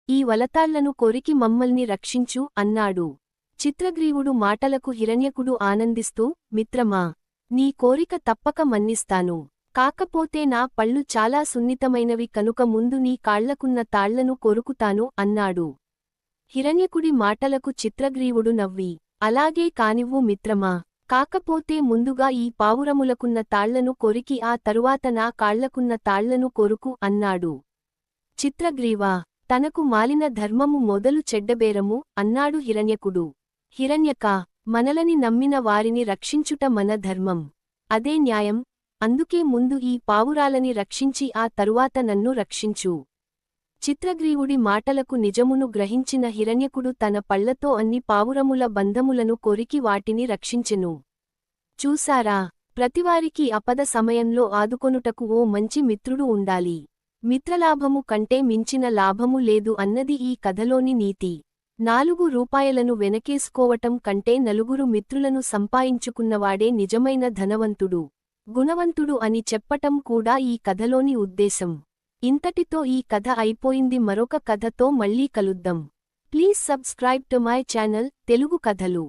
ఈ వలతాళ్లను కొరికి మమ్మల్ని రక్షించు అన్నాడు. చిత్రగ్రీవుడు మాటలకు హిరణ్యకుడు ఆనందిస్తూ, మిత్రమా, నీ కోరిక తప్పక మన్నిస్తాను. కాకపోతే నా పళ్ళు చాలా సున్నితమైనవి కనుక ముందు నీ కాళ్లకున్న తాళ్లను కొరుకుతాను అన్నాడు. హిరణ్యకుడి మాటలకు చిత్రగ్రీవుడు నవ్వి, అలాగే కానివ్వు మిత్రమా, కాకపోతే ముందుగా ఈ పావురములకున్న తాళ్లను కొరికి ఆ తరువాత నా కాళ్లకున్న తాళ్లను కొరుకు అన్నాడు. చిత్రగ్రీవా, తనకు మాలిన ధర్మము మొదలు చెడ్డబేరము అన్నాడు హిరణ్యకుడు. హిరణ్యకా, మనలని నమ్మిన వారిని రక్షించుట మన ధర్మం. అదే న్యాయం. అందుకే ముందు ఈ పావురాలని రక్షించి ఆ తరువాత నన్ను రక్షించు. చిత్రగ్రీవుడి మాటలకు నిజమును గ్రహించిన హిరణ్యకుడు తన పళ్లతో అన్ని పావురముల బంధములను కొరికి వాటిని రక్షించెను. చూసారా, ప్రతివారికి ఆపద సమయంలో ఆదుకొనుటకు ఓ మంచి మిత్రుడు ఉండాలి. మిత్రలాభము కంటే మించిన లాభము లేదు అన్నది ఈ కథలోని నీతి. 4 రూపాయలను వెనకేసుకోవటం కంటే నలుగురు మిత్రులను సంపాయించుకున్నవాడే నిజమైన ధనవంతుడు, గుణవంతుడు అని చెప్పటం కూడా ఈ కథలోని ఉద్దేశం. ఇంతటితో ఈ కథ అయిపోయింది. మరొక కథతో మళ్ళీ కలుద్దాం. Please subscribe to my channel Telugu కథలు.